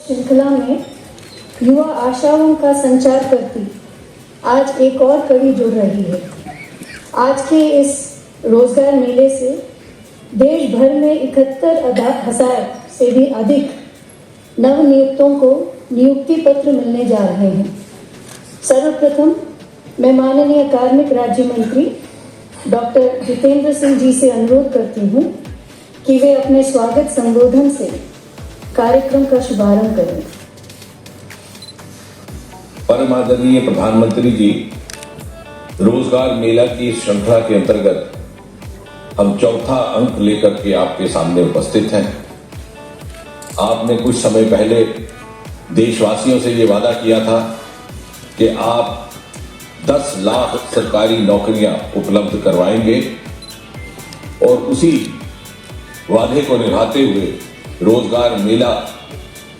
श्रृंखला में युवा आशाओं का संचार करती आज एक और कड़ी जुड़ रही है। आज के इस रोजगार मेले से देश भर में 71,000 से भी अधिक नवनियुक्तों को नियुक्ति पत्र मिलने जा रहे हैं। सर्वप्रथम मैं माननीय कार्मिक राज्य मंत्री डॉक्टर जितेंद्र सिंह जी से अनुरोध करती हूँ कि वे अपने स्वागत संबोधन से कार्यक्रम का शुभारंभ करें। परम आदरणीय प्रधानमंत्री जी, रोजगार मेला की श्रृंखला के अंतर्गत हम चौथा अंक लेकर के आपके सामने उपस्थित हैं। आपने कुछ समय पहले देशवासियों से ये वादा किया था कि आप 10 लाख सरकारी नौकरियां उपलब्ध करवाएंगे और उसी वादे को निभाते हुए रोजगार मेला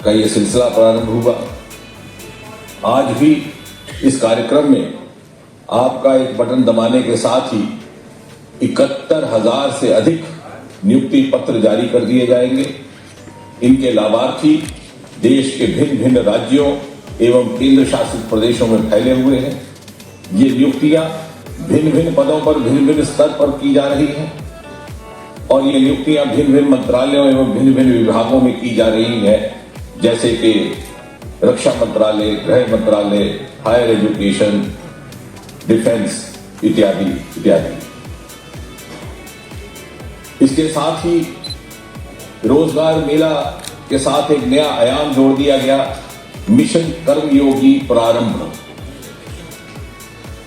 का ये सिलसिला प्रारंभ हुआ। आज भी इस कार्यक्रम में आपका एक बटन दबाने के साथ ही 71,000 से अधिक नियुक्ति पत्र जारी कर दिए जाएंगे। इनके लाभार्थी देश के भिन्न भिन्न राज्यों एवं केंद्र शासित प्रदेशों में फैले हुए हैं। ये नियुक्तियां भिन्न भिन्न पदों पर भिन्न भिन्न स्तर पर की जा रही हैं और ये नियुक्तियां भिन्न भिन्न मंत्रालयों एवं भिन्न भिन्न विभागों में की जा रही हैं, जैसे कि रक्षा मंत्रालय, गृह मंत्रालय, हायर एजुकेशन, डिफेंस इत्यादि इत्यादि। इसके साथ ही रोजगार मेला के साथ एक नया आयाम जोड़ दिया गया, मिशन कर्मयोगी प्रारंभ।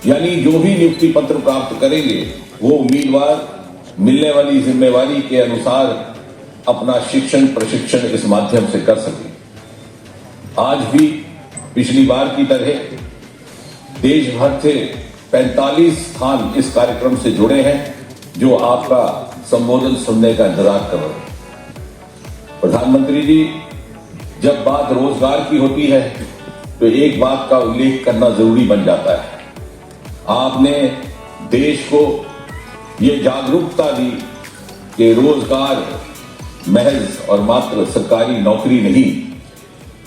यानी जो भी नियुक्ति पत्र प्राप्त करेंगे वो उम्मीदवार मिलने वाली जिम्मेवारी के अनुसार अपना शिक्षण प्रशिक्षण इस माध्यम से कर सके। आज भी पिछली बार की तरह देश भर से 45 स्थान इस कार्यक्रम से जुड़े हैं जो आपका संबोधन सुनने का इंतजार कर रहे हैं। प्रधानमंत्री जी, जब बात रोजगार की होती है तो एक बात का उल्लेख करना जरूरी बन जाता है। आपने देश को ये जागरूकता दी कि रोजगार महज और मात्र सरकारी नौकरी नहीं,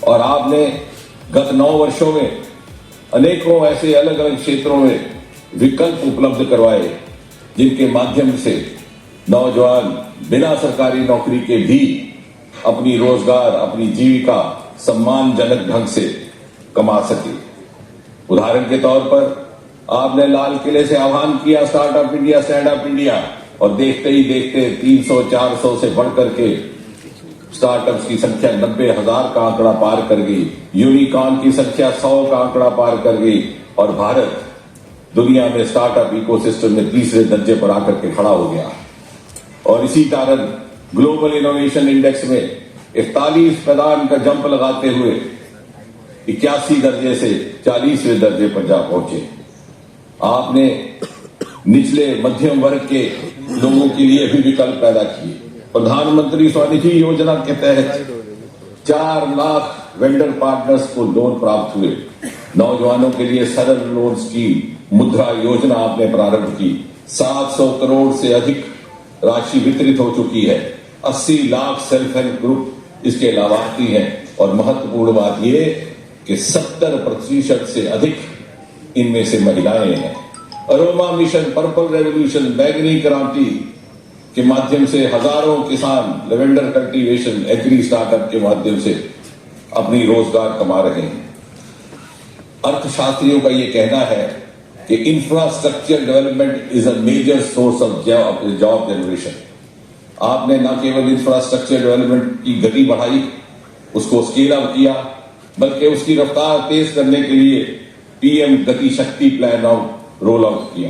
और आपने गत 9 वर्षों में अनेकों ऐसे अलग अलग क्षेत्रों में विकल्प उपलब्ध करवाए जिनके माध्यम से नौजवान बिना सरकारी नौकरी के भी अपनी रोजगार, अपनी जीविका सम्मानजनक ढंग से कमा सके। उदाहरण के तौर पर आपने लाल किले से आह्वान किया startup India, stand up India, और देखते ही देखते 300-400 से बढ़कर के स्टार्टअप्स की संख्या 90,000 का आंकड़ा पार कर गई। यूनिकॉर्न की संख्या 100 का आंकड़ा पार कर गई और भारत दुनिया में स्टार्टअप इकोसिस्टम में तीसरे दर्जे पर आकर के खड़ा हो गया। और इसी कारण ग्लोबल इनोवेशन इंडेक्स में 41 पैदान का जंप लगाते हुए 81 दर्जे से 40वें दर्जे पर जा पहुंचे। आपने निचले मध्यम वर्ग के लोगों के लिए भी विकल्प पैदा किए। प्रधानमंत्री स्वनिधि योजना के तहत 4 लाख वेंडर पार्टनर्स को लोन प्राप्त हुए। नौजवानों के लिए सरल लोन स्कीम मुद्रा योजना आपने प्रारंभ की। 700 करोड़ से अधिक राशि वितरित हो चुकी है। 80 लाख सेल्फ हेल्प ग्रुप इसके लाभार्थी हैं और महत्वपूर्ण बात यह कि 70% से अधिक इनमें से महिलाएं हैं। अरोमा मिशन, पर्पल रेवोल्यूशन, बैगनी क्रांति के माध्यम से हजारों किसान लेवेंडर कल्टीवेशन, एग्री स्टार्टअप के माध्यम से अपनी रोजगार कमा रहे हैं। अर्थशास्त्रियों का यह कहना है कि infrastructure development is a major source of job generation. आपने न केवल इंफ्रास्ट्रक्चर डेवलपमेंट की गति बढ़ाई, उसको स्केल अप किया, बल्कि उसकी रफ्तार तेज करने के लिए पीएम गति शक्ति प्लान रोल आउट किया।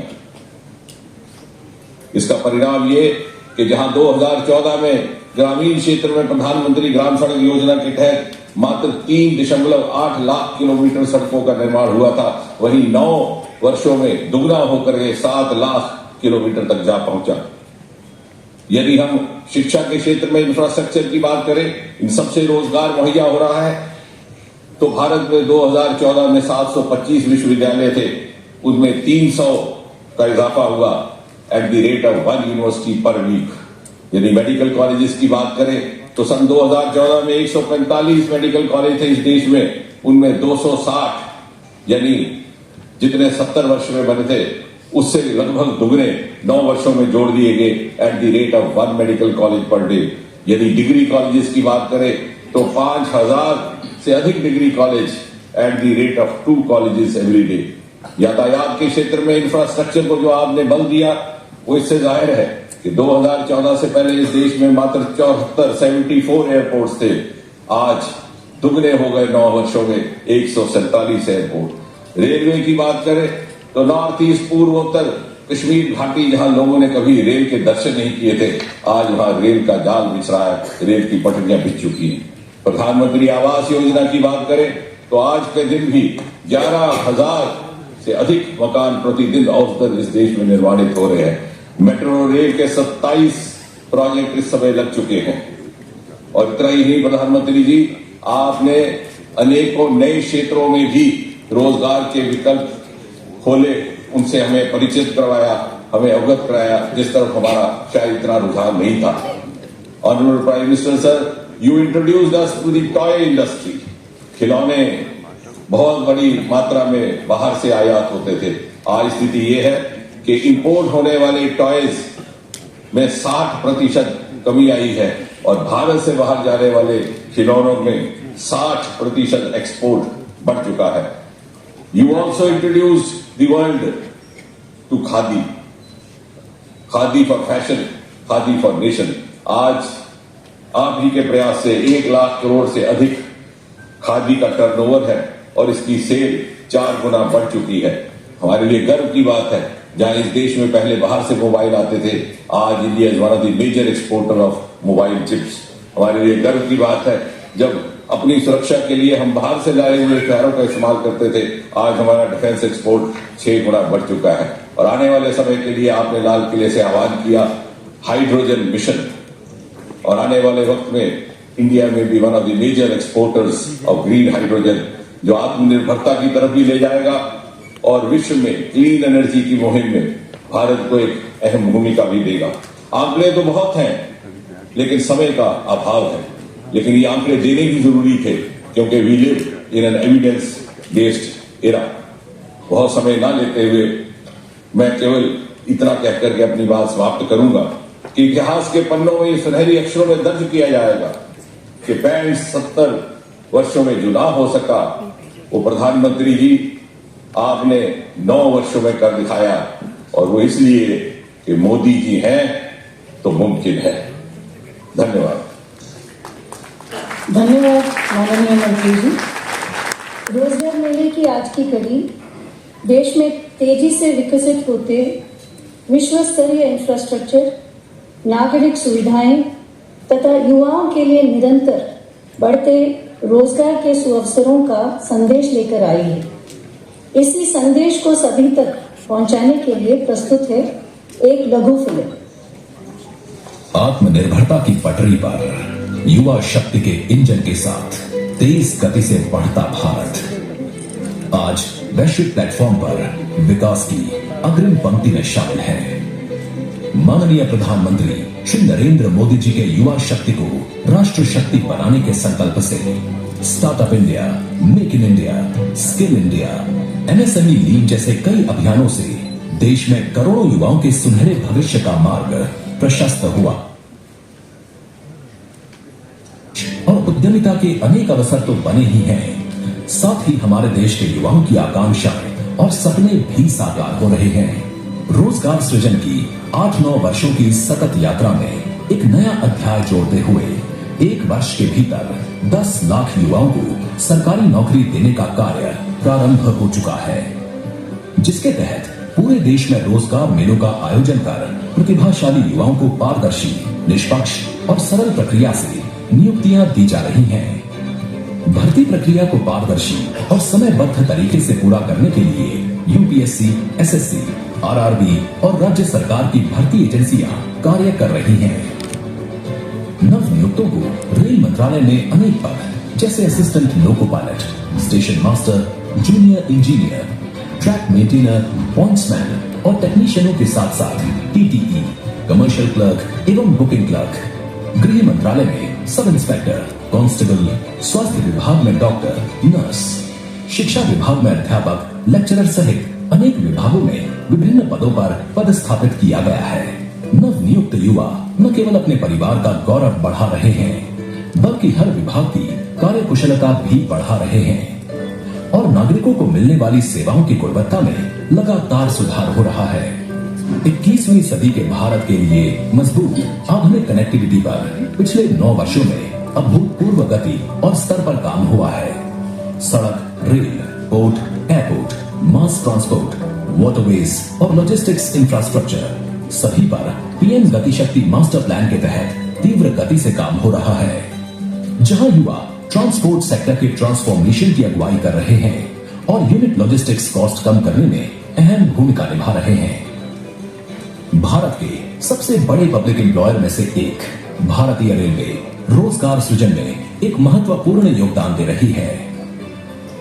इसका परिणाम ये कि जहां 2014 में ग्रामीण क्षेत्र में प्रधानमंत्री ग्राम सड़क योजना के तहत मात्र 3.8 लाख किलोमीटर सड़कों का निर्माण हुआ था, वहीं 9 वर्षों में दुगना होकर ये 7 लाख किलोमीटर तक जा पहुंचा। यदि हम शिक्षा के क्षेत्र में इंफ्रास्ट्रक्चर की बात करें, इन सबसे रोजगार मुहैया हो रहा है, तो भारत में 2014 में 725 विश्वविद्यालय थे, उनमें 300 का इजाफा हुआ at the rate of 1 university per week. यदि मेडिकल कॉलेजेस की बात करें तो सन 2014 में 145 मेडिकल कॉलेज थे इस देश में, उनमें 260 यानी जितने 70 वर्ष में बने थे उससे लगभग दुगने 9 वर्षों में जोड़ दिए गए eight the rate of 1 medical college per day. यदि डिग्री कॉलेजेस की बात करें तो 5000 से अधिक degree college eight the rate of 2 colleges every day. यातायात के क्षेत्र में इंफ्रास्ट्रक्चर को जो आपने बल दिया वो इससे जाहिर है कि 2014 से पहले इस देश में मात्र 74 एयरपोर्ट्स थे, आज दुगने हो गए 9 वर्षों में 147 एयरपोर्ट। रेलवे की बात करें तो नॉर्थ ईस्ट पूर्वोत्तर कश्मीर घाटी जहां लोगों ने कभी रेल के दर्शन नहीं किए थे, आज वहां रेल का जाल बिछ रहा है, रेल की पटरियां बिछ चुकी हैं। प्रधानमंत्री आवास योजना की बात करें तो आज के दिन भी 11,000 से अधिक मकान प्रतिदिन औसतन इस देश में निर्माणित हो रहे हैं। मेट्रो रेल के 27 प्रोजेक्ट इस समय लग चुके हैं। और इतना ही नहीं प्रधानमंत्री जी, आपने अनेकों नए क्षेत्रों में भी रोजगार के विकल्प खोले, उनसे हमें परिचित करवाया, हमें अवगत कराया, जिस तरफ हमारा शायद इतना रुझान नहीं था। Honourable prime minister sir, you introduced us to the toy industry. खिलौने बहुत बड़ी मात्रा में बाहर से आयात होते थे, आज स्थिति ये है कि इंपोर्ट होने वाले टॉयज में 60% कमी आई है और भारत से बाहर जाने वाले खिलौनों में 60% एक्सपोर्ट बढ़ चुका है। You also introduced the world to khadi, khadi for fashion, khadi for nation. आज आप ही के प्रयास से 1 लाख करोड़ से अधिक खादी का टर्नओवर है और इसकी सेल 4 गुना बढ़ चुकी है। हमारे लिए गर्व की बात है, जहां इस देश में पहले बाहर से मोबाइल आते थे, आज India is one of the major exporter of mobile chips. हमारे लिए गर्व की बात है, जब अपनी सुरक्षा के लिए हम बाहर से लाए हुए हथियारों का इस्तेमाल करते थे, आज हमारा डिफेंस एक्सपोर्ट 6 गुना बढ़ चुका है। और आने वाले समय के लिए आपने लाल किले से आह्वान किया हाइड्रोजन मिशन, और आने वाले वक्त में इंडिया में भी one of the major exporters of green hydrogen, जो आत्मनिर्भरता की तरफ भी ले जाएगा और विश्व में क्लीन एनर्जी की मुहिम में भारत को एक अहम भूमिका भी देगा। आंकड़े तो बहुत हैं, लेकिन समय का अभाव है, लेकिन ये आंकड़े देने भी जरूरी थे, क्योंकि we live in an evidence based era. बहुत समय ना लेते हुए मैं केवल इतना कहकर के अपनी बात समाप्त करूंगा कि इतिहास के पन्नों में सुनहरी अक्षरों में दर्ज किया जाएगा कि 65-70 वर्षों में जो ना हो सका, वो प्रधानमंत्री जी आपने 9 वर्षों में कर दिखाया, और वो इसलिए कि मोदी जी हैं तो मुमकिन है। धन्यवाद। धन्यवाद माननीय मंत्री जी। रोजगार मेले की आज की कड़ी देश में तेजी से विकसित होते विश्व स्तरीय इंफ्रास्ट्रक्चर, नागरिक सुविधाएं तथा युवाओं के लिए निरंतर बढ़ते रोजगार के सुअवसरों का संदेश लेकर आई है। इसी संदेश को सभी तक पहुंचाने के लिए प्रस्तुत है एक लघु फिल्म। आत्मनिर्भरता की पटरी पर युवा शक्ति के इंजन के साथ तेज गति से बढ़ता भारत आज वैश्विक प्लेटफॉर्म पर विकास की अग्रिम पंक्ति में शामिल है। माननीय प्रधानमंत्री श्री नरेंद्र मोदी जी के युवा शक्ति को राष्ट्र शक्ति बनाने के संकल्प से startup India, make in India, skill India, MSME league जैसे कई अभियानों से देश में करोड़ों युवाओं के सुनहरे भविष्य का मार्ग प्रशस्त हुआ और उद्यमिता के अनेक अवसर तो बने ही हैं, साथ ही हमारे देश के युवाओं की आकांक्षाएं और सपने भी साकार हो रहे हैं। रोजगार सृजन की 8-9 वर्षों की सतत यात्रा में एक नया अध्याय जोड़ते हुए 1 वर्ष के भीतर 10 लाख युवाओं को सरकारी नौकरी देने का कार्य प्रारंभ हो चुका है, जिसके तहत पूरे देश में रोजगार मेलों का आयोजन कर प्रतिभाशाली युवाओं को पारदर्शी, निष्पक्ष और सरल प्रक्रिया से नियुक्तियां दी जा रही हैं। भर्ती प्रक्रिया को पारदर्शी और समयबद्ध तरीके से पूरा करने के लिए यूपीएससी, एसएससी, आरआरबी और राज्य सरकार की भर्ती एजेंसियां कार्य कर रही हैं। नव नियुक्तों को रेल मंत्रालय ने अनेक पद जैसे assistant loco pilot, station master, junior engineer, track maintainer, pointsman और टेक्नीशियनों के साथ साथ टीटीई, कमर्शियल क्लर्क एवं बुकिंग क्लर्क। गृह मंत्रालय में सब इंस्पेक्टर, कांस्टेबल, स्वास्थ्य विभाग में डॉक्टर, नर्स, शिक्षा विभाग में अध्यापक, लेक्चरर सहित अनेक विभागों में विभिन्न पदों पर पदस्थापित किया गया है। नव नियुक्त युवा न केवल अपने परिवार का गौरव बढ़ा रहे हैं, बल्कि हर विभाग की कार्यकुशलता भी बढ़ा रहे हैं और नागरिकों को मिलने वाली सेवाओं की गुणवत्ता में लगातार सुधार हो रहा है। 21वीं सदी के भारत के लिए मजबूत आधुनिक कनेक्टिविटी पर पिछले 9 वर्षों में अभूतपूर्व गति और स्तर पर काम हुआ है। सड़क, rail, port, airport, mass transport, waterways और लॉजिस्टिक्स इंफ्रास्ट्रक्चर सभी पर पीएम गति शक्ति मास्टर प्लान के तहत तीव्र गति से काम हो रहा है। जहां युवा ट्रांसपोर्ट सेक्टर के ट्रांसफॉर्मेशन की अगुवाई कर रहे हैं और यूनिट लॉजिस्टिक्स कॉस्ट कम करने में अहम भूमिका निभा रहे हैं। भारत के सबसे बड़े पब्लिक एम्प्लॉयर में से एक भारतीय रेलवे रोजगार सृजन में एक महत्वपूर्ण योगदान दे रही है।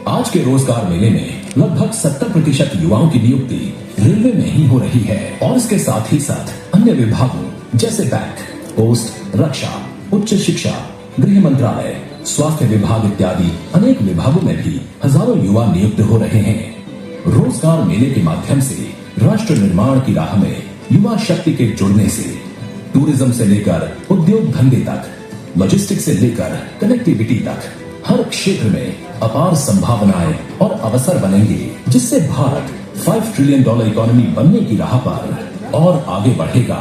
आज के रोजगार मेले में लगभग 70% युवाओं की नियुक्ति रेलवे में ही हो रही है और इसके साथ ही साथ अन्य विभागों जैसे बैंक, पोस्ट, रक्षा, उच्च शिक्षा, गृह मंत्रालय, स्वास्थ्य विभाग इत्यादि अनेक विभागों में भी हजारों युवा नियुक्त हो रहे हैं। रोजगार मेले के माध्यम से राष्ट्र निर्माण की राह में युवा शक्ति के जुड़ने से टूरिज्म से लेकर उद्योग धंधे तक, लॉजिस्टिक्स से लेकर कनेक्टिविटी तक हर क्षेत्र में अपार संभावनाएं और अवसर बनेंगे, जिससे भारत $5 ट्रिलियन इकोनॉमी बनने की राह पर और आगे बढ़ेगा।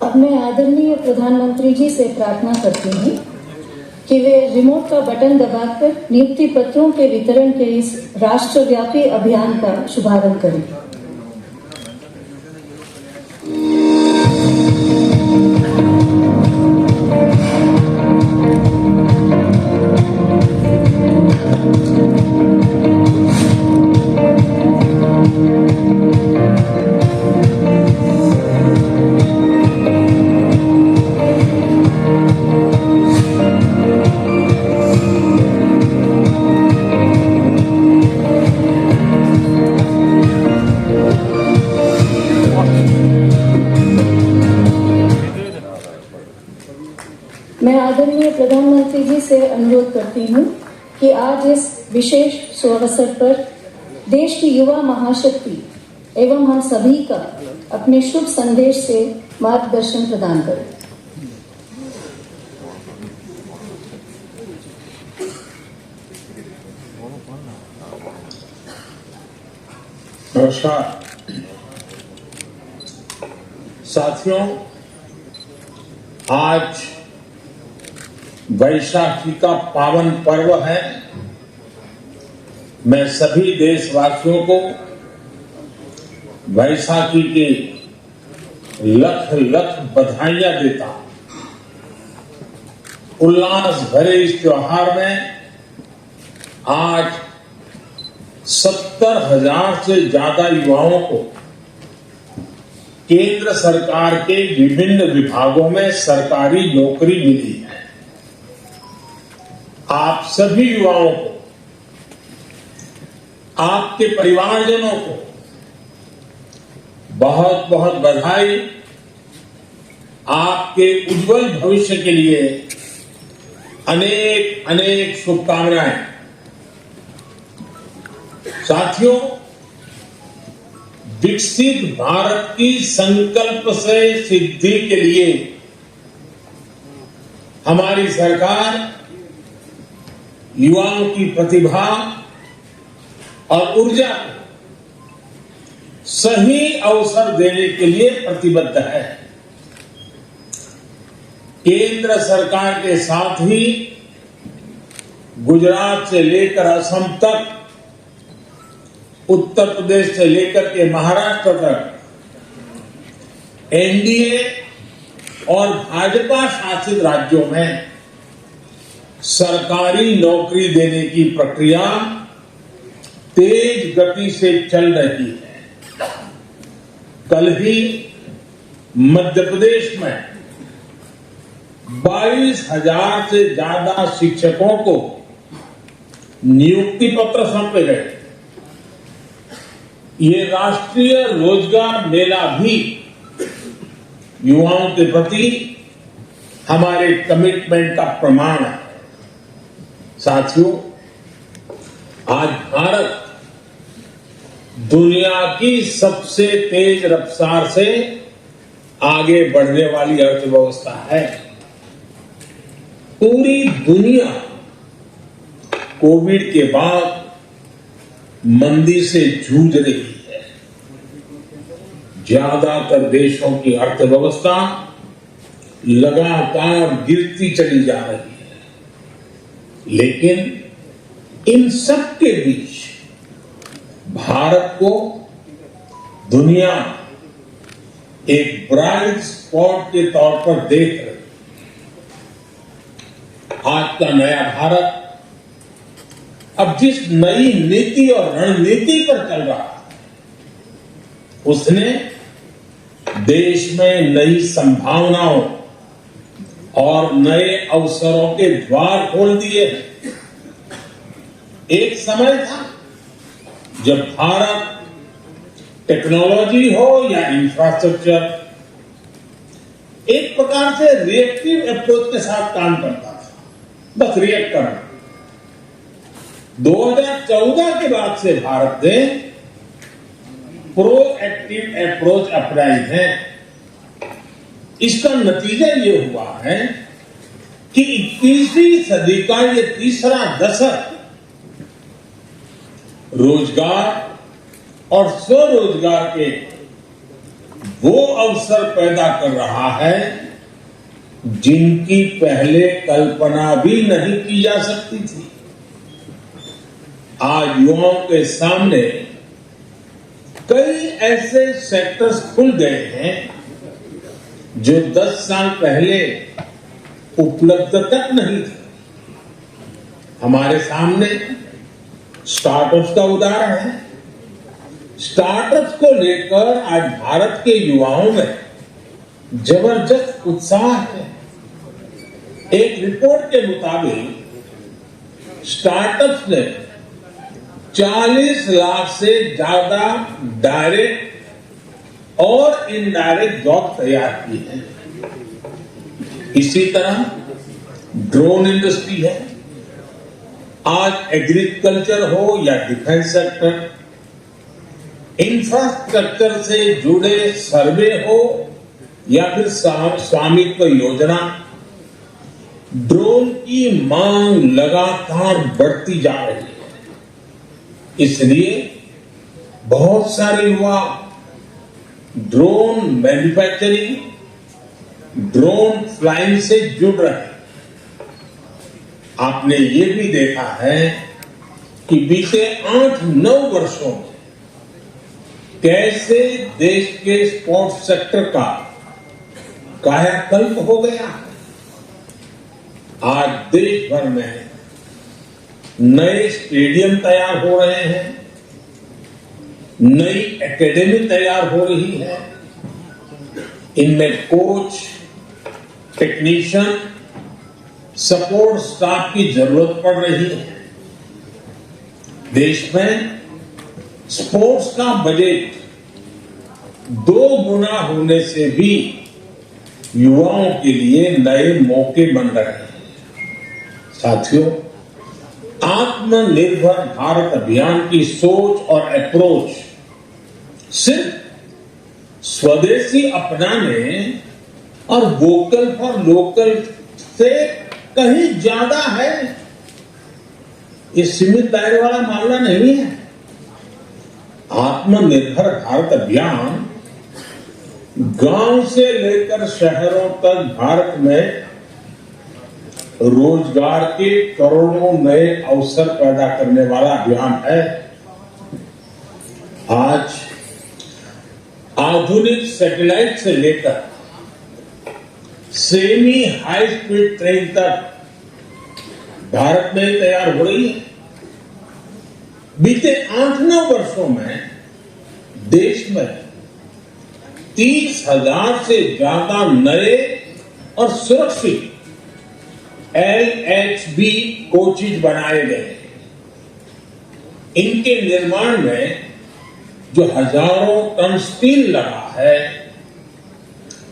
अब मैं आदरणीय प्रधानमंत्री जी से प्रार्थना करती हूँ कि वे रिमोट का बटन दबाकर नियुक्ति पत्रों के वितरण के इस राष्ट्रव्यापी अभियान का शुभारंभ करें। मैं आदरणीय प्रधानमंत्री जी से अनुरोध करती हूँ कि आज इस विशेष सुअवसर पर देश की युवा महाशक्ति एवं हम सभी का अपने शुभ संदेश से मार्गदर्शन प्रदान करें। नमस्कार साथियों, आज वैशाखी का पावन पर्व है। मैं सभी देशवासियों को वैशाखी के लख लख बधाइयां देता हूं। उल्लास भरे इस त्योहार में आज 70,000 से ज्यादा युवाओं को केंद्र सरकार के विभिन्न विभागों में सरकारी नौकरी मिली है। आप सभी युवाओं को, आपके परिवारजनों को बहुत बहुत बधाई। आपके उज्जवल भविष्य के लिए अनेक अनेक शुभकामनाएं। साथियों, विकसित भारत की संकल्प से सिद्धि के लिए हमारी सरकार युवाओं की प्रतिभा और ऊर्जा को सही अवसर देने के लिए प्रतिबद्ध है। केंद्र सरकार के साथ ही गुजरात से लेकर असम तक, उत्तर प्रदेश से लेकर के महाराष्ट्र तक एनडीए और भाजपा शासित राज्यों में सरकारी नौकरी देने की प्रक्रिया तेज गति से चल रही है। कल ही मध्य प्रदेश में 22,000 से ज्यादा शिक्षकों को नियुक्ति पत्र सौंपे गए। ये राष्ट्रीय रोजगार मेला भी युवाओं के प्रति हमारे कमिटमेंट का प्रमाण है। साथियों, आज भारत दुनिया की सबसे तेज रफ्तार से आगे बढ़ने वाली अर्थव्यवस्था है। पूरी दुनिया कोविड के बाद मंदी से जूझ रही है। ज्यादातर देशों की अर्थव्यवस्था लगातार गिरती चली जा रही है, लेकिन इन सब के बीच भारत को दुनिया एक ब्राइट स्पॉट के तौर पर देख रही है। आज का नया भारत अब जिस नई नीति और रणनीति पर चल रहा है, उसने देश में नई संभावनाओं और नए अवसरों के द्वार खोल दिए हैं। एक समय था जब भारत टेक्नोलॉजी हो या इंफ्रास्ट्रक्चर एक प्रकार से रिएक्टिव अप्रोच के साथ काम करता था, बस रिएक्ट करना। 2014 के बाद से भारत ने प्रोएक्टिव अप्रोच अपनाई है। इसका नतीजा ये हुआ है कि 21वीं सदी का ये तीसरा दशक रोजगार और स्वरोजगार के वो अवसर पैदा कर रहा है जिनकी पहले कल्पना भी नहीं की जा सकती थी। आज युवाओं के सामने कई ऐसे सेक्टर्स खुल गए हैं जो 10 साल पहले उपलब्ध तक नहीं थे। हमारे सामने स्टार्टअप्स का उदाहरण है। स्टार्टअप्स को लेकर आज भारत के युवाओं में जबरदस्त उत्साह है। एक रिपोर्ट के मुताबिक स्टार्टअप्स ने 40 लाख से ज्यादा डायरेक्ट और इनडायरेक्ट जॉब तैयार की है। इसी तरह ड्रोन इंडस्ट्री है। आज एग्रीकल्चर हो या डिफेंस सेक्टर, इंफ्रास्ट्रक्चर से जुड़े सर्वे हो या फिर स्वामित्व योजना, ड्रोन की मांग लगातार बढ़ती जा रही है। इसलिए बहुत सारे युवा ड्रोन मैन्युफैक्चरिंग, ड्रोन फ्लाइंग से जुड़ रहे हैं। आपने ये भी देखा है कि बीते 8-9 वर्षों में कैसे देश के स्पोर्ट्स सेक्टर का कायाकल्प हो गया। आज देश भर में नए स्टेडियम तैयार हो रहे हैं, नई एकेडमी तैयार हो रही है। इनमें कोच, टेक्नीशियन, सपोर्ट स्टाफ की जरूरत पड़ रही है। देश में स्पोर्ट्स का बजट 2 गुना होने से भी युवाओं के लिए नए मौके बन रहे हैं। साथियों, आत्मनिर्भर भारत अभियान की सोच और अप्रोच सिर्फ स्वदेशी अपनाने और वोकल फॉर लोकल से कहीं ज्यादा है। ये सीमित दायरे वाला मामला नहीं है। आत्मनिर्भर भारत अभियान गांव से लेकर शहरों तक भारत में रोजगार के करोड़ों नए अवसर पैदा करने वाला अभियान है। आज आधुनिक सैटेलाइट से लेकर सेमी हाई स्पीड ट्रेन तक भारत में तैयार हो रही है। बीते 8-9 वर्षों में देश में 30,000 से ज्यादा नए और सुरक्षित LHB कोचेज बनाए गए। इनके निर्माण में जो हजारों टन स्टील लगा है,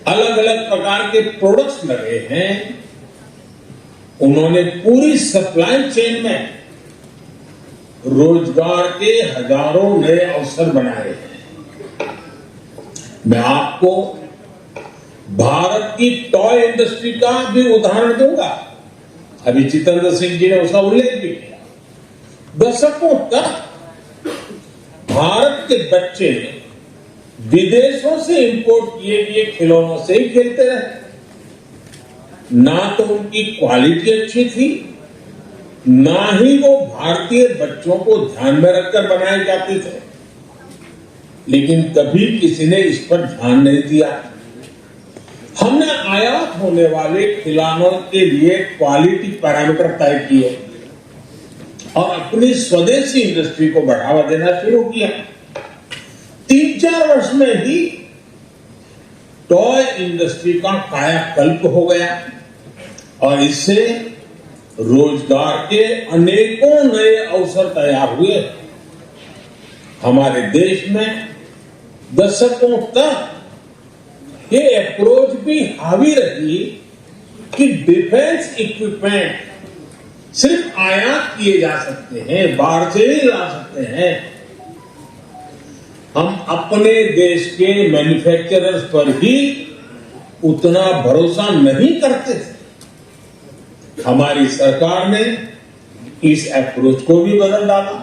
अलग अलग प्रकार के प्रोडक्ट्स लगे हैं, उन्होंने पूरी सप्लाई चेन में रोजगार के हजारों नए अवसर बनाए हैं। मैं आपको भारत की टॉय इंडस्ट्री का भी उदाहरण दूंगा। अभी जितेंद्र सिंह जी ने उसका उल्लेख भी किया। दशकों तक भारत के बच्चे विदेशों से इंपोर्ट किए गए खिलौनों से ही खेलते रहे। ना तो उनकी क्वालिटी अच्छी थी, ना ही वो भारतीय बच्चों को ध्यान में रखकर बनाए जाते थे। लेकिन कभी किसी ने इस पर ध्यान नहीं दिया। हमने आयात होने वाले खिलौनों के लिए क्वालिटी पैरामीटर तय किए और अपनी स्वदेशी इंडस्ट्री को बढ़ावा देना शुरू किया। 3-4 वर्ष में ही टॉय इंडस्ट्री का कायाकल्प हो गया और इससे रोजगार के अनेकों नए अवसर तैयार हुए। हमारे देश में दशकों तक ये अप्रोच भी हावी रही कि डिफेंस इक्विपमेंट सिर्फ आयात किए जा सकते हैं, बाहर से ही ला सकते हैं। हम अपने देश के मैन्युफैक्चरर्स पर भी उतना भरोसा नहीं करते थे। हमारी सरकार ने इस अप्रोच को भी बदल डाला।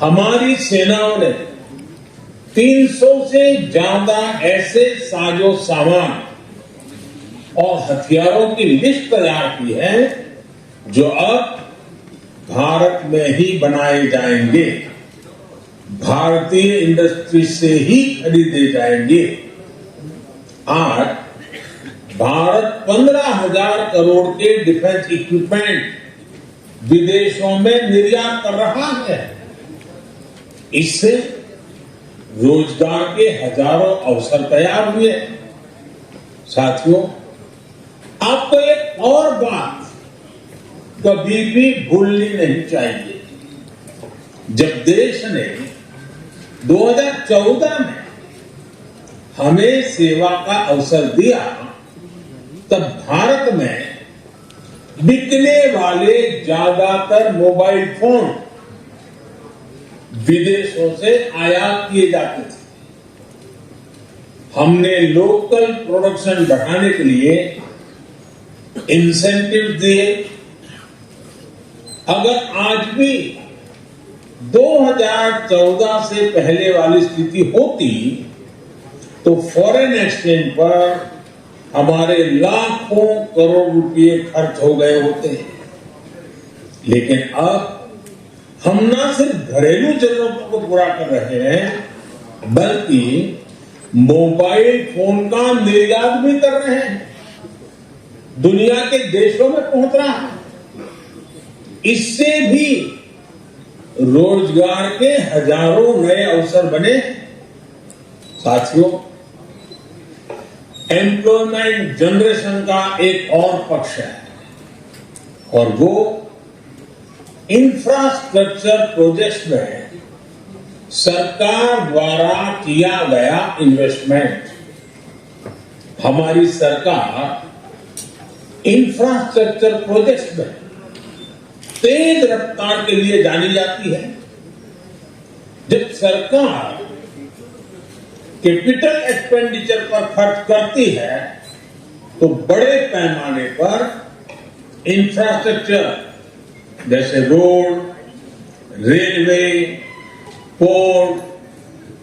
हमारी सेनाओं ने 300 से ज्यादा ऐसे साजो सामान और हथियारों की लिस्ट तैयार की है जो अब भारत में ही बनाए जाएंगे, भारतीय इंडस्ट्री से ही खरीदे जाएंगे। आज भारत 15,000 करोड़ के डिफेंस इक्विपमेंट विदेशों में निर्यात कर रहा है। इससे रोजगार के हजारों अवसर तैयार हुए। साथियों, आपको एक और बात कभी भी भूलनी नहीं चाहिए। जब देश ने 2014 में हमें सेवा का अवसर दिया, तब भारत में बिकने वाले ज्यादातर मोबाइल फोन विदेशों से आयात किए जाते थे। हमने लोकल प्रोडक्शन बढ़ाने के लिए इंसेंटिव दिए। अगर आज भी 2014 से पहले वाली स्थिति होती तो फॉरेन एक्सचेंज पर हमारे लाखों करोड़ रुपए खर्च हो गए होते। लेकिन अब हम ना सिर्फ घरेलू जरूरतों को पूरा कर रहे हैं, बल्कि मोबाइल फोन का निर्यात भी कर रहे हैं। दुनिया के देशों में पहुंच रहा है। इससे भी रोजगार के हजारों नए अवसर बने। साथियों, एम्प्लॉयमेंट जनरेशन का एक और पक्ष है और वो इंफ्रास्ट्रक्चर प्रोजेक्ट्स में सरकार द्वारा किया गया इन्वेस्टमेंट। हमारी सरकार इंफ्रास्ट्रक्चर प्रोजेक्ट्स में तेज रफ्तार के लिए जानी जाती है। जब सरकार कैपिटल एक्सपेंडिचर पर खर्च करती है तो बड़े पैमाने पर इंफ्रास्ट्रक्चर जैसे रोड, रेलवे, पोर्ट,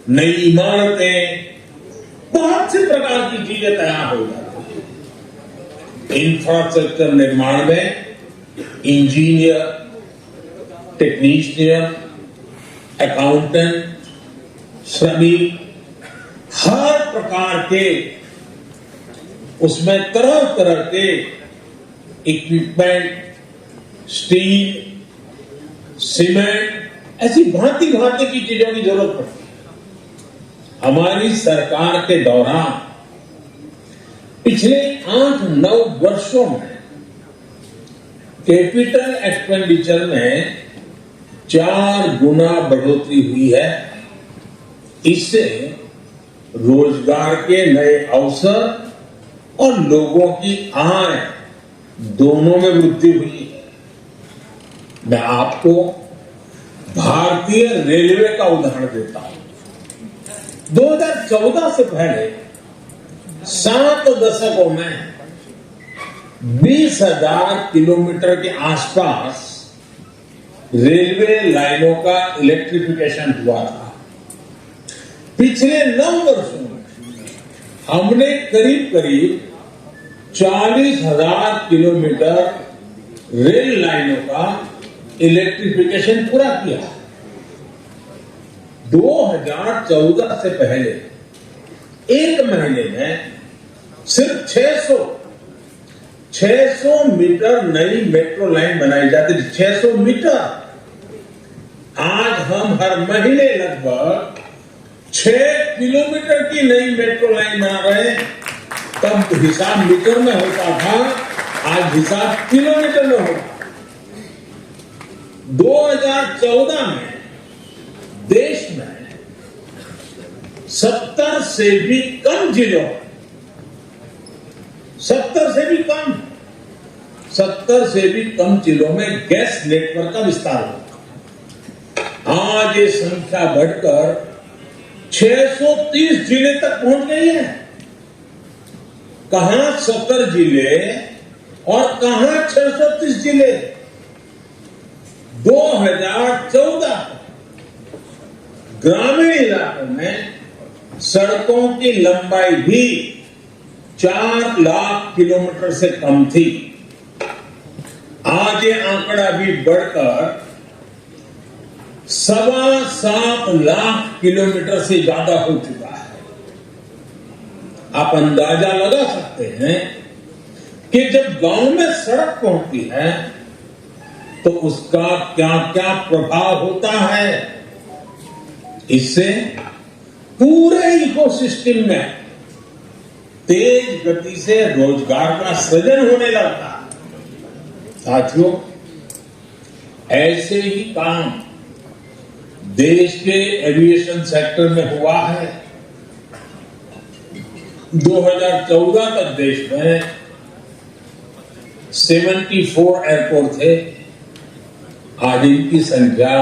नई इमारतें, बहुत से प्रकार की चीजें तैयार हो जाती है। इंफ्रास्ट्रक्चर निर्माण में इंजीनियर, टेक्नीशियन, अकाउंटेंट, श्रमिक, हर प्रकार के उसमें तरह तरह के इक्विपमेंट, स्टील, सीमेंट, ऐसी भांति भांति की चीजों की जरूरत पड़ती है। हमारी सरकार के दौरान पिछले 8-9 वर्षों में कैपिटल एक्सपेंडिचर में 4 गुना बढ़ोतरी हुई है। इससे रोजगार के नए अवसर और लोगों की आय दोनों में वृद्धि हुई है। मैं आपको भारतीय रेलवे का उदाहरण देता हूं। 2014 से पहले 7 दशकों में 20,000 किलोमीटर के आसपास रेलवे लाइनों का इलेक्ट्रिफिकेशन हुआ था। पिछले 9 वर्षों में हमने करीब करीब 40,000 किलोमीटर रेल लाइनों का इलेक्ट्रिफिकेशन पूरा किया। 2014 से पहले एक महीने में सिर्फ 600 मीटर नई मेट्रो लाइन बनाई जाती थी। 600 मीटर। आज हम हर महीने लगभग 6 किलोमीटर की नई मेट्रो लाइन बना रहे हैं। तब हिसाब मीटर में होता था, आज हिसाब किलोमीटर में होता। 2014 में देश में 70 से भी कम जिलों 70 से भी कम जिलों में गैस नेटवर्क का विस्तार हुआ। आज ये संख्या बढ़कर 630 जिले तक पहुंच गई है। कहां 70 जिले और कहां 630 जिले। 2014 ग्रामीण इलाकों में सड़कों की लंबाई भी 4 लाख किलोमीटर से कम थी। आज ये आंकड़ा भी बढ़कर 7.25 लाख किलोमीटर से ज्यादा हो चुका है। आप अंदाजा लगा सकते हैं कि जब गांव में सड़क पहुंचती है तो उसका क्या क्या प्रभाव होता है। इससे पूरे इकोसिस्टम में तेज गति से रोजगार का सृजन होने लगता है। साथियों, ऐसे ही काम देश के एविएशन सेक्टर में हुआ है। 2014 तक देश में 74 एयरपोर्ट थे। आज इनकी संख्या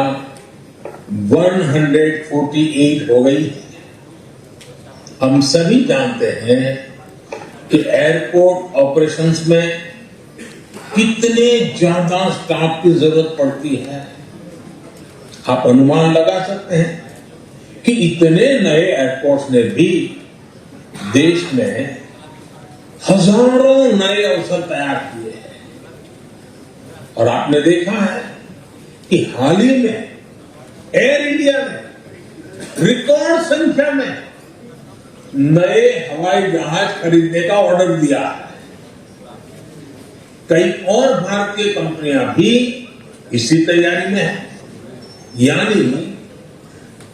148 हो गई। हम सभी जानते हैं कि एयरपोर्ट ऑपरेशंस में कितने ज्यादा स्टाफ की जरूरत पड़ती है। आप अनुमान लगा सकते हैं कि इतने नए एयरपोर्ट्स ने भी देश में हजारों नए अवसर तैयार किए हैं। और आपने देखा है कि हाल ही में एयर इंडिया ने रिकॉर्ड संख्या में नए हवाई जहाज खरीदने का ऑर्डर दिया है। कई और भारतीय कंपनियां भी इसी तैयारी में हैं। यानी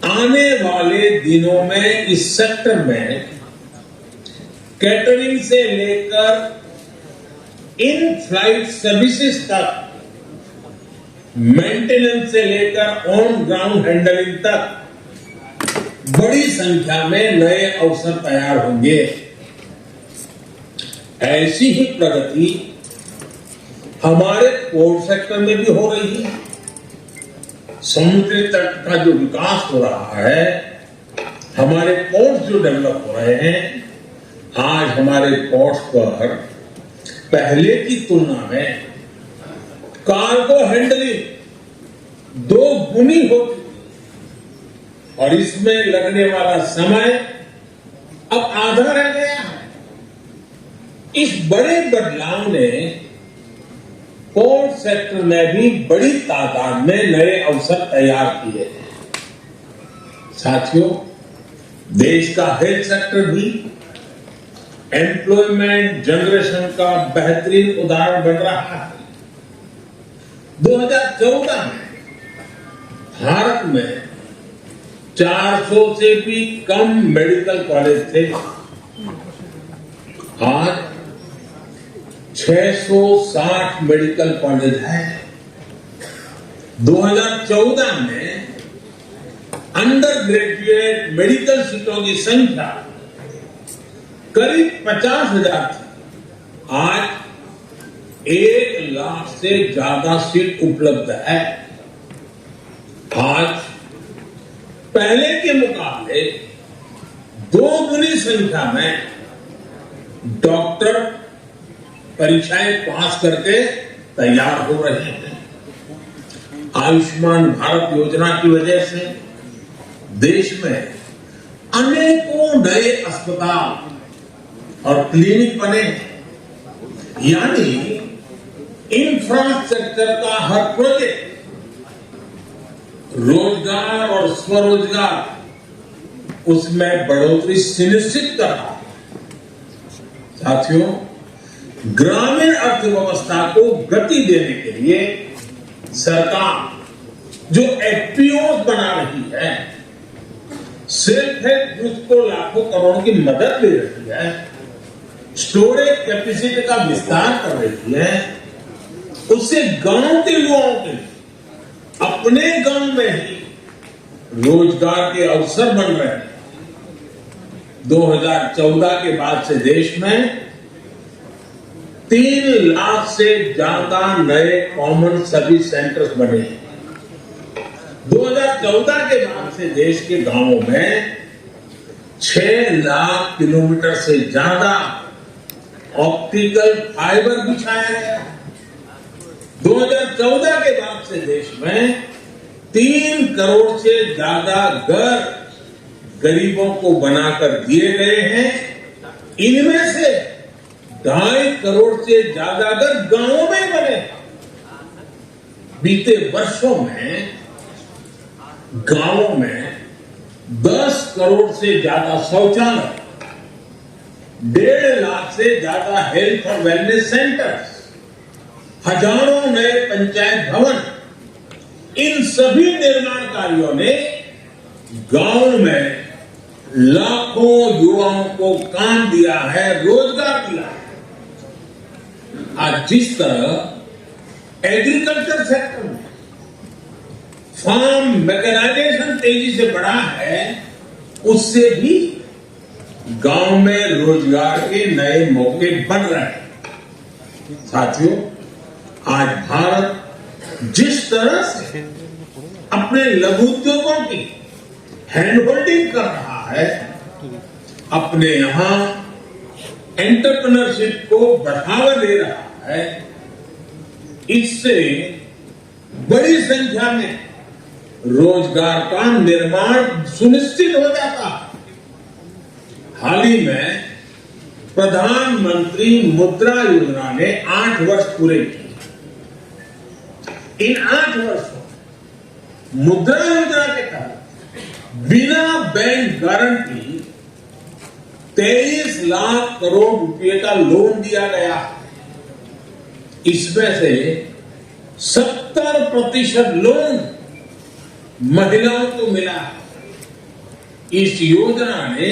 आने वाले दिनों में इस सेक्टर में कैटरिंग से लेकर इन फ्लाइट सर्विसेज तक, मेंटेनेंस से लेकर ऑन ग्राउंड हैंडलिंग तक बड़ी संख्या में नए अवसर तैयार होंगे। ऐसी ही प्रगति हमारे पोर्ट सेक्टर में भी हो रही है। समुद्री तट का जो विकास हो रहा है, हमारे पोर्ट जो डेवलप हो रहे हैं, आज हमारे पोर्ट्स पर पहले की तुलना में कार्गो हैंडलिंग 2 गुनी हो चुकी और इसमें लगने वाला समय अब आधा रह गया है। इस बड़े बदलाव ने पोर्ट सेक्टर में भी बड़ी तादाद में नए अवसर तैयार किए हैं। साथियों, देश का हेल्थ सेक्टर भी एम्प्लॉयमेंट जनरेशन का बेहतरीन उदाहरण बन रहा है। 2014 में भारत में 400 से भी कम मेडिकल कॉलेज थे। आज 660 मेडिकल कॉलेज है। 2014 में अंडर ग्रेजुएट मेडिकल सीटों की संख्या करीब 50,000 थी। आज 1 लाख से ज्यादा सीट उपलब्ध है। आज पहले के मुकाबले 2 गुनी संख्या में डॉक्टर परीक्षाएं पास करके तैयार हो रहे हैं। आयुष्मान भारत योजना की वजह से देश में अनेकों नए अस्पताल और क्लिनिक बने, यानी इंफ्रास्ट्रक्चर का हर प्रोजेक्ट रोजगार और स्वरोजगार उसमें बढ़ोतरी सुनिश्चित कर रहा है। साथियों, ग्रामीण अर्थव्यवस्था को गति देने के लिए सरकार जो एफपीओ बना रही है, सेल्फ हेल्प ग्रुप को लाखों करोड़ की मदद दे रही है, स्टोरेज कैपेसिटी का विस्तार कर रही है, उससे गांव के युवाओं के लिए अपने गांव में ही रोजगार के अवसर बन रहे हैं। 2014 के बाद से देश में 3 लाख से ज्यादा नए कॉमन सर्विस सेंटर्स बने हैं। 2014 के बाद से देश के गांवों में 6 लाख किलोमीटर से ज्यादा ऑप्टिकल फाइबर बिछाया गया। 2014 के बाद से देश में 3 करोड़ से ज्यादा घर गरीबों को बनाकर दिए गए हैं। इनमें से 2.5 करोड़ से ज्यादा घर गांवों में बने। बीते वर्षों में गांवों में 10 करोड़ से ज्यादा शौचालय, 1.5 लाख से ज्यादा हेल्थ और वेलनेस सेंटर्स, हजारों नए पंचायत भवन, इन सभी निर्माण कार्यों ने गांव में लाखों युवाओं को काम दिया है, रोजगार दिया है। आज जिस तरह एग्रीकल्चर सेक्टर में फार्म मैकेनाइजेशन तेजी से बढ़ा है, उससे भी गांव में रोजगार के नए मौके बन रहे हैं। साथियों, आज भारत जिस तरह से अपने लघु उद्योगों की हैंड होल्डिंग कर रहा है, अपने यहां एंटरप्रेन्योरशिप को बढ़ावा दे रहा है, इससे बड़ी संख्या में रोजगार का निर्माण सुनिश्चित हो जाता है। हाल ही में प्रधानमंत्री मुद्रा योजना ने 8 वर्ष पूरे किए। इन 8 वर्षों मुद्रा योजना के तहत बिना बैंक गारंटी 23 लाख करोड़ रुपए का लोन दिया गया। इसमें से 70% लोन महिलाओं को मिला। इस योजना ने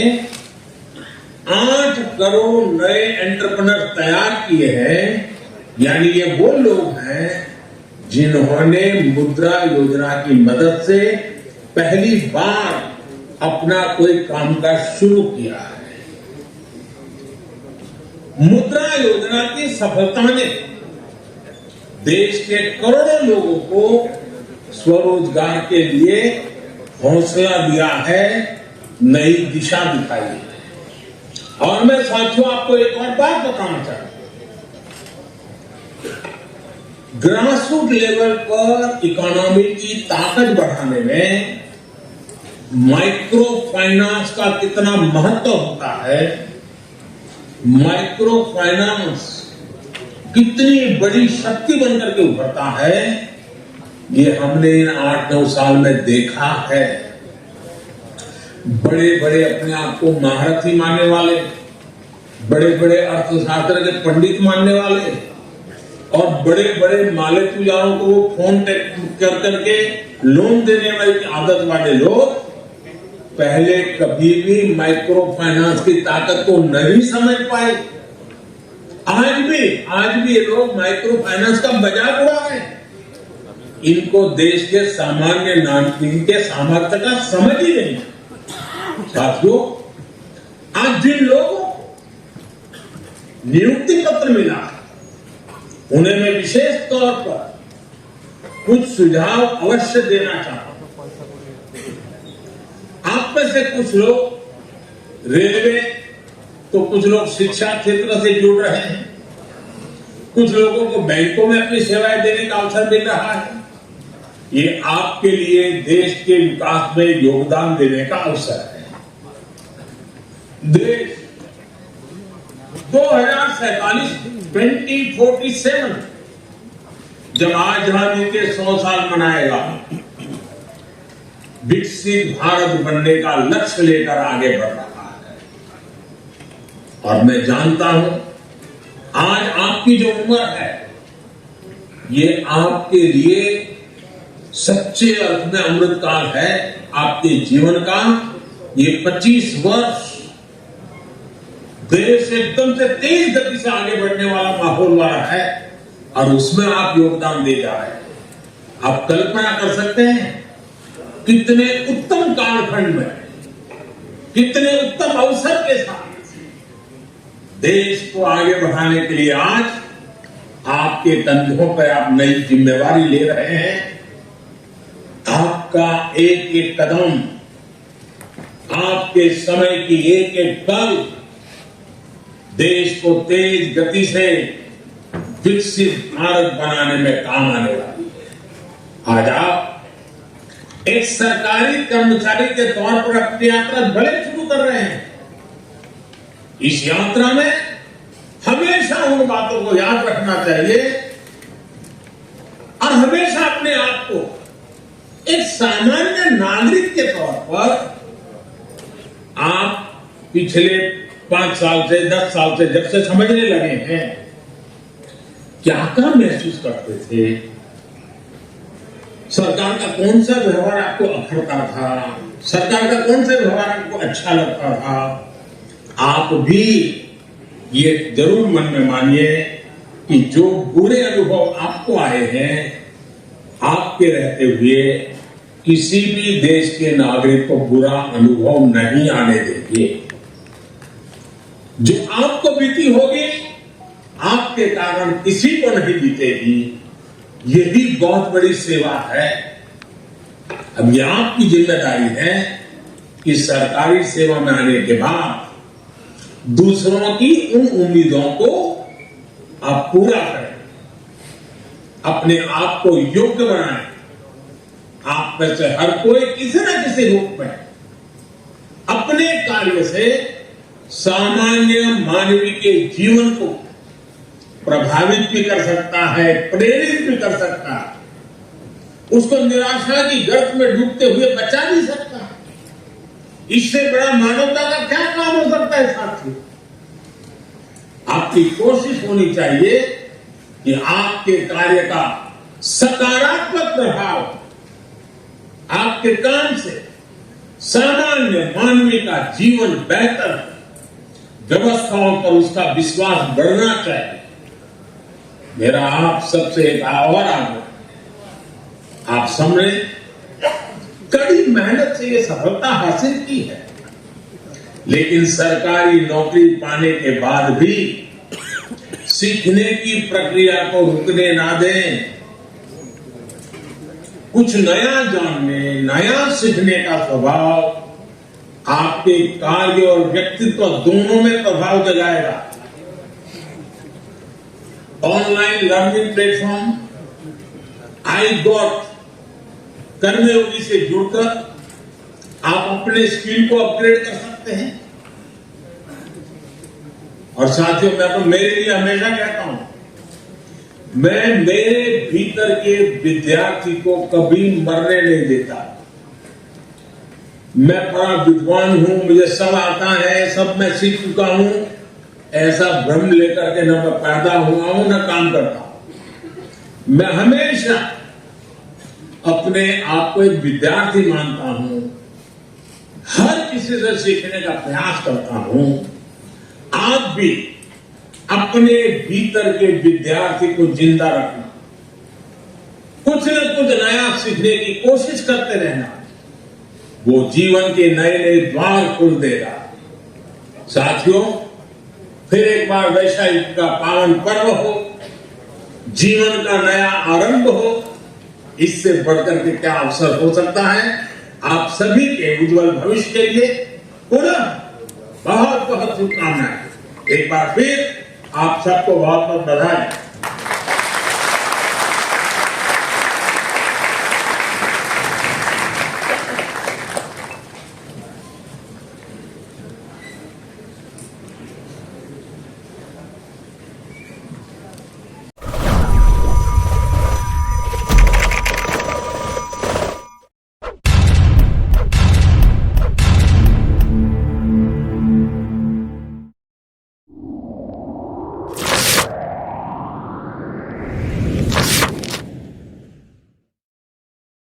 8 करोड़ नए एंटरप्रेन्योर तैयार किए हैं, यानी ये वो लोग हैं जिन्होंने मुद्रा योजना की मदद से पहली बार अपना कोई कामकाज शुरू किया है। मुद्रा योजना की सफलता ने देश के करोड़ों लोगों को स्वरोजगार के लिए हौसला दिया है, नई दिशा दिखाई है। और मैं साथियों आपको एक और बात बताना चाहता हूं। ग्रासरूट लेवल पर इकोनॉमी की ताकत बढ़ाने में माइक्रो फाइनेंस का कितना महत्व होता है, माइक्रो फाइनेंस कितनी बड़ी शक्ति बनकर के उभरता है, ये हमने इन 8-9 साल में देखा है। बड़े बड़े अपने आप को महारथी मानने वाले, बड़े बड़े अर्थशास्त्र के पंडित मानने वाले और बड़े बड़े माले पुजारों को फोन कर करके लोन देने वाली आदत वाले लोग पहले कभी भी माइक्रो फाइनेंस की ताकत को नहीं समझ पाए। आज भी ये लोग माइक्रो फाइनेंस का मजाक उड़ा रहे हैं। इनको देश के सामान्य नागरिक के सामर्थ्य का समझ ही नहीं। साथियों, आज जिन लोगों को नियुक्ति पत्र मिला उन्हें मैं विशेष तौर पर कुछ सुझाव अवश्य देना चाहता हूं। आप में से कुछ लोग रेलवे, तो कुछ लोग शिक्षा क्षेत्र से जुड़ रहे हैं, कुछ लोगों को बैंकों में अपनी सेवाएं देने का अवसर मिल रहा है। ये आपके लिए देश के विकास में योगदान देने का अवसर है। देश 2047 जब आजादी के 100 साल मनाएगा, विकसित भारत बनने का लक्ष्य लेकर आगे बढ़ रहा है। और मैं जानता हूं आज आपकी जो उम्र है, ये आपके लिए सच्चे अर्थ में अमृतकाल है। आपके जीवन का ये 25 वर्ष देश एकदम से तेज गति से आगे बढ़ने वाला माहौल वाला है और उसमें आप योगदान दे जा रहे हैं। आप कल्पना कर सकते हैं कितने उत्तम कालखंड में, कितने उत्तम अवसर के साथ देश को आगे बढ़ाने के लिए आज आपके कंधों पर आप नई जिम्मेवारी ले रहे हैं। आपका एक एक कदम, आपके समय की एक एक पल देश को तेज गति से विकसित भारत बनाने में काम आने वाली है। आज आप एक सरकारी कर्मचारी के तौर पर अपनी यात्रा भले शुरू कर रहे हैं। इस यात्रा में हमेशा उन बातों को याद रखना चाहिए और हमेशा अपने आप को एक सामान्य नागरिक के तौर पर आप पिछले 5 साल से 10 साल से जब से समझने लगे हैं, क्या महसूस करते थे, सरकार का कौन सा व्यवहार आपको अखरता था, सरकार का कौन सा व्यवहार आपको अच्छा लगता था। आप भी ये जरूर मन में मानिए कि जो बुरे अनुभव आपको आए हैं, आपके रहते हुए किसी भी देश के नागरिक को बुरा अनुभव नहीं आने देंगे। जो आपको बीती होगी, आपके कारण किसी को नहीं बीतेगी। यही बहुत बड़ी सेवा है। अब ये आपकी जिम्मेदारी है कि सरकारी सेवा में आने के बाद दूसरों की उन उम्मीदों को आप पूरा करें, अपने आप को योग्य बनाएं। आप में से हर कोई किसी न किसी रूप में अपने कार्य से सामान्य मानवीय के जीवन को प्रभावित भी कर सकता है, प्रेरित भी कर सकता है, उसको निराशा की गर्त में डूबते हुए बचा भी सकता है। इससे बड़ा मानवता का क्या काम हो सकता है साथियों। आपकी कोशिश होनी चाहिए कि आपके कार्य का सकारात्मक प्रभाव आपके काम से सामान्य मानवीय का जीवन बेहतर, व्यवस्थाओं पर उसका विश्वास बढ़ना चाहिए। मेरा आप सबसे एक और आग्रह, आप सबने कड़ी मेहनत से ये सफलता हासिल की है, लेकिन सरकारी नौकरी पाने के बाद भी सीखने की प्रक्रिया को रुकने ना दें। कुछ नया जानने, नया सीखने का स्वभाव आपके कार्य और व्यक्तित्व दोनों में प्रभाव जगाएगा। ऑनलाइन लर्निंग प्लेटफॉर्म iGot कर्मयोगी से जुड़कर आप अपने स्किल को अपग्रेड कर सकते हैं। और साथियों, मैं तो मेरे लिए हमेशा कहता हूं, मैं मेरे भीतर के विद्यार्थी को कभी मरने नहीं देता। मैं बड़ा विद्वान हूं, मुझे सब आता है, सब मैं सीख चुका हूं, ऐसा भ्रम लेकर के न मैं पैदा हुआ हूं न काम करता हूं। मैं हमेशा अपने आप को एक विद्यार्थी मानता हूं, हर किसी से सीखने का प्रयास करता हूं। आप भी अपने भीतर के विद्यार्थी को जिंदा रखना, कुछ न कुछ नया सीखने की कोशिश करते रहना, वो जीवन के नए नए द्वार खोल देगा। साथियों, फिर एक बार वैशाख का पावन पर्व हो, जीवन का नया आरंभ हो, इससे बढ़कर के क्या अवसर हो सकता है। आप सभी के उज्जवल भविष्य के लिए पुनः बहुत बहुत शुभकामनाएं। एक बार फिर आप सबको बहुत बहुत बधाई।